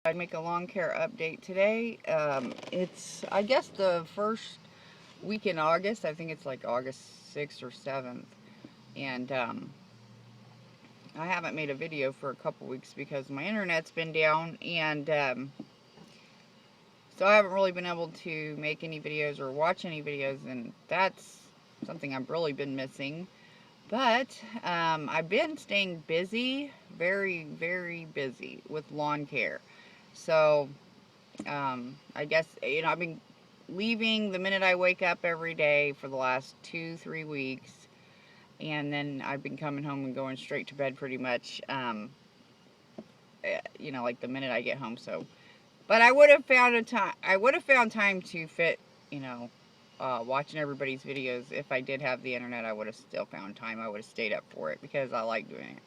I'd make a lawn care update today. It's, I guess, the first week in August. I think it's like August 6th or 7th. And I haven't made a video for a couple weeks because my internet's been down. And so I haven't really been able to make any videos or watch any videos. And that's something I've really been missing. But I've been staying busy, very, very busy with lawn care. So I guess, I've been leaving the minute I wake up every day for the last 2, 3 weeks. And then I've been coming home and going straight to bed pretty much, like the minute I get home. So, but I would have found time to fit, watching everybody's videos. If I did have the internet, I would have still found time. I would have stayed up for it because I like doing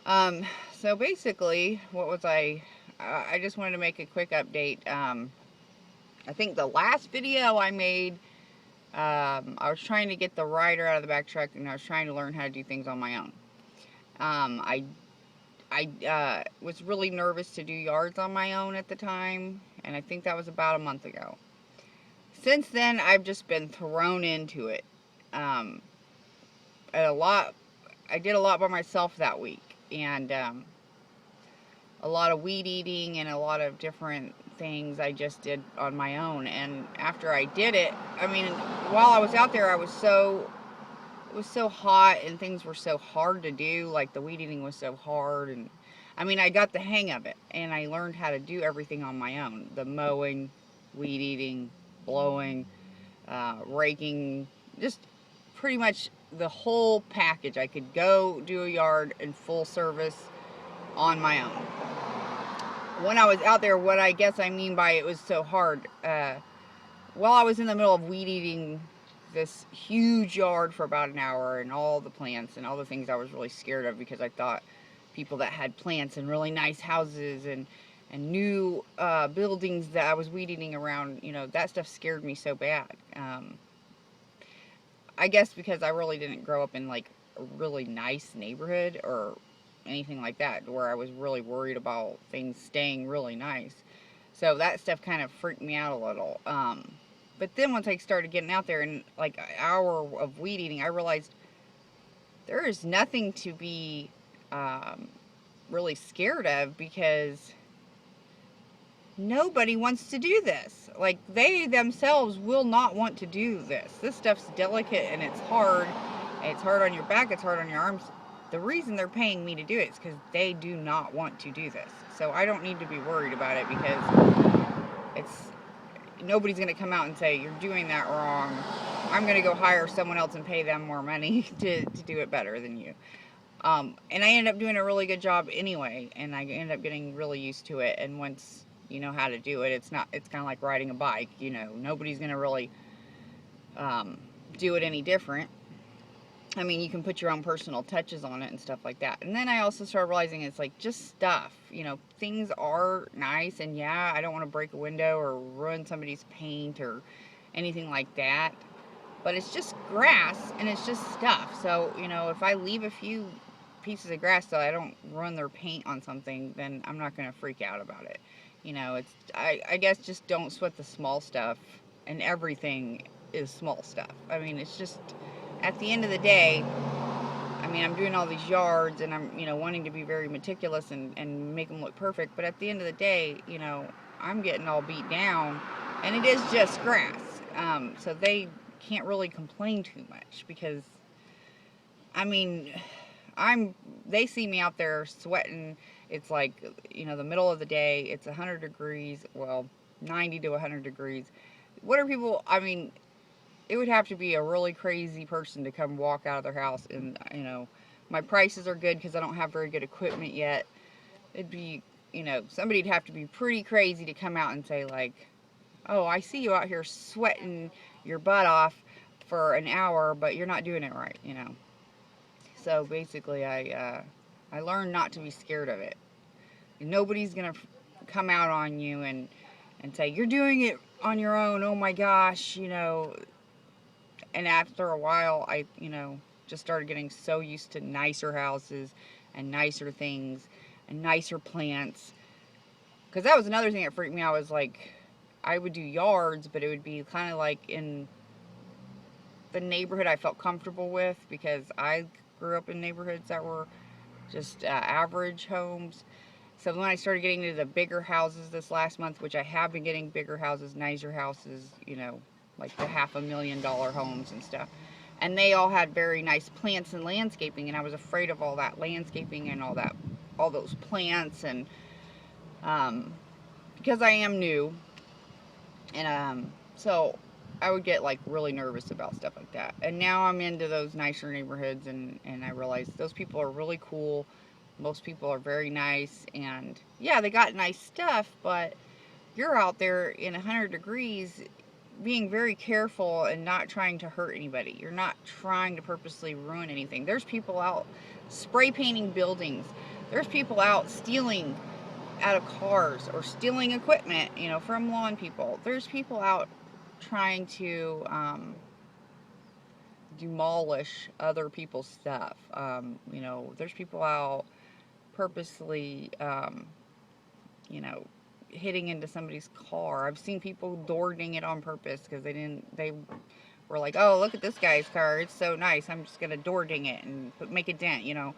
it. So basically, I just wanted to make a quick update. I think the last video I made, I was trying to get the rider out of the back truck, and I was trying to learn how to do things on my own. I was really nervous to do yards on my own at the time, and I think that was about a month ago. Since then, I've just been thrown into it. I did a lot by myself that week, and a lot of weed eating and a lot of different things I just did on my own. And after I did it, while I was out there, it was so hot and things were so hard to do. Like the weed eating was so hard, and I got the hang of it, and I learned how to do everything on my own: the mowing, weed eating, blowing, raking, just pretty much the whole package. I could go do a yard in full service on my own. When I was out there, what I guess I mean by it was so hard, while I was in the middle of weed eating this huge yard for about an hour, and all the plants and all the things I was really scared of, because I thought people that had plants and really nice houses and new buildings that I was weed eating around, that stuff scared me so bad. I guess because I really didn't grow up in like a really nice neighborhood or anything like that, where I was really worried about things staying really nice. So that stuff kind of freaked me out a little. But then once I started getting out there, and like an hour of weed eating, I realized there is nothing to be really scared of, because nobody wants to do this. Like, they themselves will not want to do this. This stuff's delicate and it's hard. It's hard on your back, it's hard on your arms. The reason they're paying me to do it is because they do not want to do this. So I don't need to be worried about it, because nobody's going to come out and say, you're doing that wrong. I'm going to go hire someone else and pay them more money to do it better than you. And I ended up doing a really good job anyway, and I ended up getting really used to it. And once you know how to do it, it's kind of like riding a bike. Nobody's going to really do it any different. You can put your own personal touches on it and stuff like that. And then I also started realizing it's like just stuff. Things are nice, and yeah, I don't want to break a window or ruin somebody's paint or anything like that. But it's just grass, and it's just stuff. So, if I leave a few pieces of grass so I don't ruin their paint on something, then I'm not going to freak out about it. I guess just don't sweat the small stuff, and everything is small stuff. It's just, at the end of the day, I'm doing all these yards, and I'm, wanting to be very meticulous and make them look perfect. But at the end of the day, I'm getting all beat down, and it is just grass. So they can't really complain too much, because, they see me out there sweating. It's like, the middle of the day, it's 100 degrees, well, 90 to 100 degrees. What are people, it would have to be a really crazy person to come walk out of their house, and, my prices are good because I don't have very good equipment yet. It'd be, somebody'd have to be pretty crazy to come out and say, like, oh, I see you out here sweating your butt off for an hour, but you're not doing it right, So basically, I learned not to be scared of it. Nobody's going to come out on you and say, you're doing it on your own, oh my gosh, And after a while, I, just started getting so used to nicer houses and nicer things and nicer plants. because that was another thing that freaked me out, was like, I would do yards, but it would be kind of like in the neighborhood I felt comfortable with, because I grew up in neighborhoods that were just average homes. So when I started getting into the bigger houses this last month, which I have been getting bigger houses, nicer houses, you know, like the $500,000 homes and stuff. And they all had very nice plants and landscaping, and I was afraid of all that landscaping and all those plants, and because I am new, and so I would get like really nervous about stuff like that. And now I'm into those nicer neighborhoods, and I realize those people are really cool. Most people are very nice, and yeah, they got nice stuff, but you're out there in 100 degrees being very careful and not trying to hurt anybody. You're not trying to purposely ruin anything. There's people out spray painting buildings. There's people out stealing out of cars or stealing equipment, you know, from lawn people. There's people out trying to demolish other people's stuff. You know, there's people out purposely, you know, hitting into somebody's car. I've seen people door ding it on purpose because they were like, oh, look at this guy's car, it's so nice, I'm just gonna door ding it and make a dent, you know.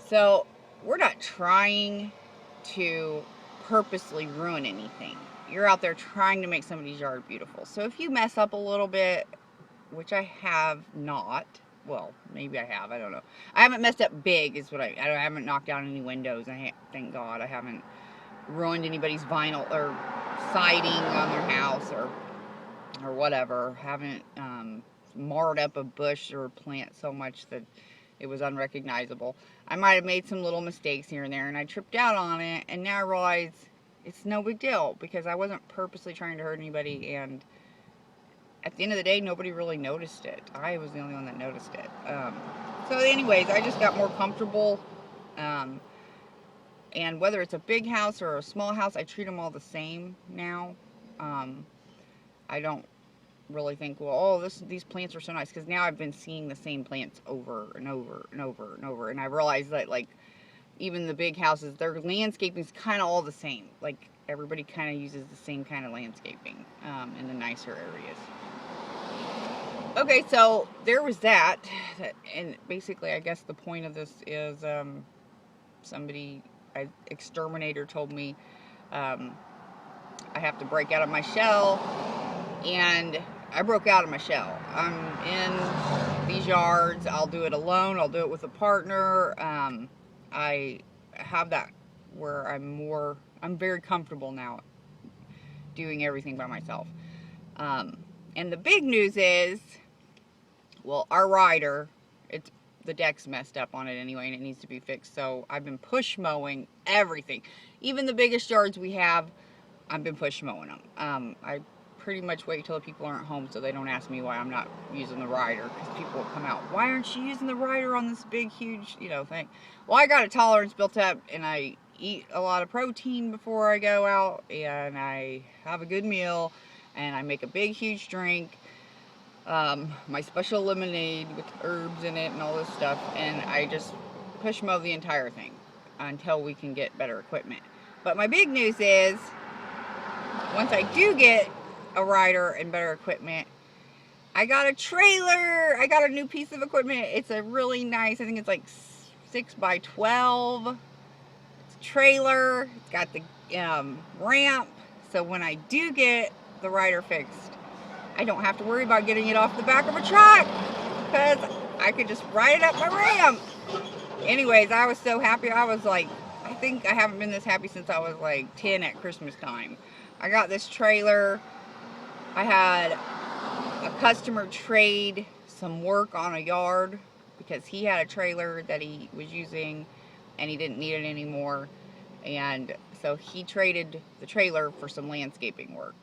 So we're not trying to purposely ruin anything. You're out there trying to make somebody's yard beautiful. So if you mess up a little bit, which I have not, well, maybe I have, I don't know. I haven't messed up big, is what I haven't knocked down any windows. Thank God I haven't ruined anybody's vinyl or siding on their house or whatever. Haven't marred up a bush or a plant so much that it was unrecognizable. I might have made some little mistakes here and there, and I tripped out on it, and now I realize it's no big deal because I wasn't purposely trying to hurt anybody, and at the end of the day, nobody really noticed it. I was the only one that noticed it. So anyways, I just got more comfortable. And whether it's a big house or a small house, I treat them all the same now. I don't really think, well, oh, these plants are so nice, because now I've been seeing the same plants over and over and over and over, and I realized that, like, even the big houses, their landscaping is kind of all the same. Like, everybody kind of uses the same kind of landscaping in the nicer areas. Okay, so there was that, and basically, I guess the point of this is exterminator told me I have to break out of my shell, and I broke out of my shell. I'm in these yards. I'll do it alone. I'll do it with a partner. I have that where I'm very comfortable now doing everything by myself. And the big news is, well, our rider, the deck's messed up on it anyway, and it needs to be fixed. So I've been push mowing everything. Even the biggest yards we have, I've been push mowing them. I pretty much wait till the people aren't home so they don't ask me why I'm not using the rider, because people will come out, why aren't you using the rider on this big, huge, you know, thing? Well, I got a tolerance built up, and I eat a lot of protein before I go out, and I have a good meal, and I make a big, huge drink. My special lemonade with herbs in it and all this stuff, and I just push mow the entire thing until we can get better equipment. But my big news is, once I do get a rider and better equipment, I got a trailer. I got a new piece of equipment. It's a really nice, I think it's like 6x12. It's a trailer. It's got the ramp, so when I do get the rider fixed, I don't have to worry about getting it off the back of a truck, because I could just ride it up my ramp. Anyways, I was so happy. I was like, I think I haven't been this happy since I was like 10 at Christmas time. I got this trailer. I had a customer trade some work on a yard because he had a trailer that he was using and he didn't need it anymore. And so he traded the trailer for some landscaping work.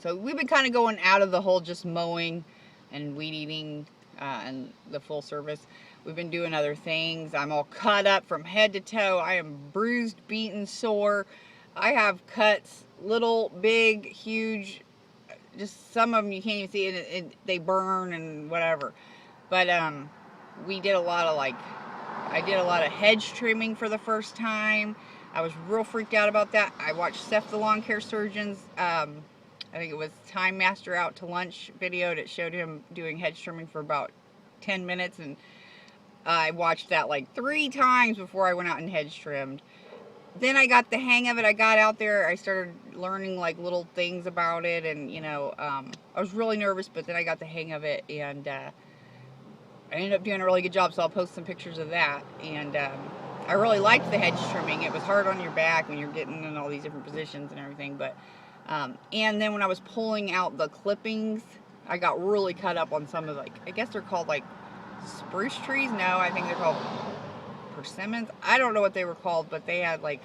So we've been kind of going out of the whole just mowing and weed eating and the full service. We've been doing other things. I'm all cut up from head to toe. I am bruised, beaten, sore. I have cuts, little, big, huge, just some of them you can't even see, and they burn and whatever. But we did a lot of I did a lot of hedge trimming for the first time. I was real freaked out about that. I watched Seth the Lawn Care Surgeon's, I think it was Time Master Out to Lunch video that showed him doing hedge trimming for about 10 minutes, and I watched that like 3 times before I went out and hedge trimmed. Then I got the hang of it. I got out there. I started learning like little things about it, and I was really nervous, but then I got the hang of it, and I ended up doing a really good job. So I'll post some pictures of that. And I really liked the hedge trimming. It was hard on your back when you're getting in all these different positions and everything. But and then when I was pulling out the clippings, I got really cut up on some of, like, I guess they're called like spruce trees. No, I think they're called persimmons. I don't know what they were called, but they had like,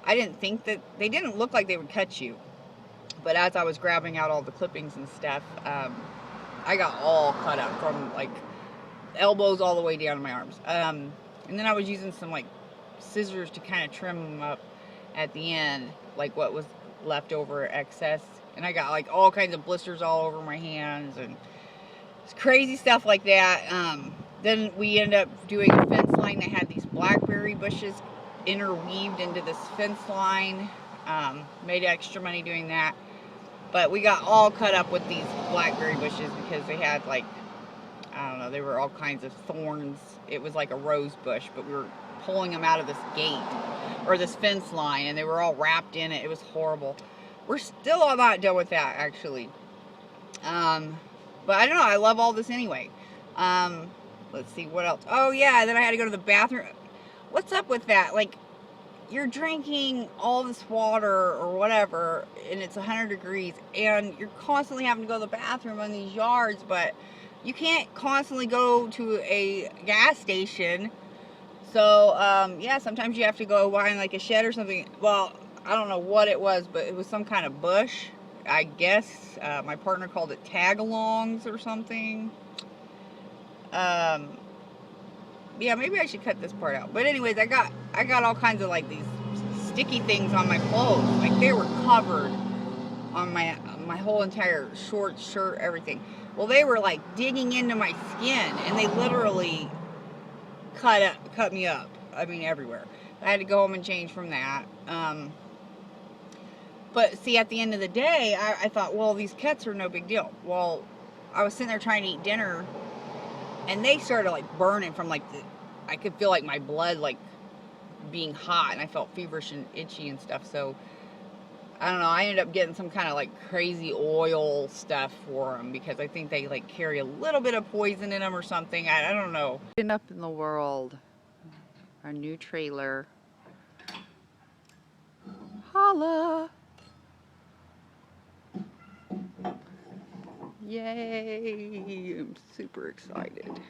I didn't think that, they didn't look like they would cut you. But as I was grabbing out all the clippings and stuff, I got all cut up from like elbows all the way down to my arms. And then I was using some like scissors to kind of trim them up at the end, like what was left over excess. And I got like all kinds of blisters all over my hands and crazy stuff like that. Then we ended up doing a fence line that had these blackberry bushes interweaved into this fence line. Made extra money doing that. But we got all cut up with these blackberry bushes because they had like, I don't know, they were all kinds of thorns. It was like a rose bush, but we were pulling them out of this gate or this fence line, and they were all wrapped in it. It was horrible. We're still all not done with that, actually. But I don't know, I love all this anyway. Let's see, what else? Oh yeah, then I had to go to the bathroom. What's up with that? Like, you're drinking all this water or whatever, and it's 100 degrees, and you're constantly having to go to the bathroom on these yards, but you can't constantly go to a gas station. So, yeah, sometimes you have to go behind like a shed or something. Well, I don't know what it was, but it was some kind of bush, I guess. My partner called it tag-alongs or something. Yeah, maybe I should cut this part out. But anyways, I got all kinds of like these sticky things on my clothes. Like, they were covered on my whole entire shorts, shirt, everything. Well, they were like digging into my skin, and they literally cut me up. I mean, everywhere. I had to go home and change from that. But see, at the end of the day, I thought, well, these cuts are no big deal. Well, I was sitting there trying to eat dinner, and they started like burning from like I could feel like my blood like being hot, and I felt feverish and itchy and stuff. So I don't know, I ended up getting some kind of like crazy oil stuff for them because I think they like carry a little bit of poison in them or something. I don't know. Up in the world, our new trailer. Holla! Yay! I'm super excited.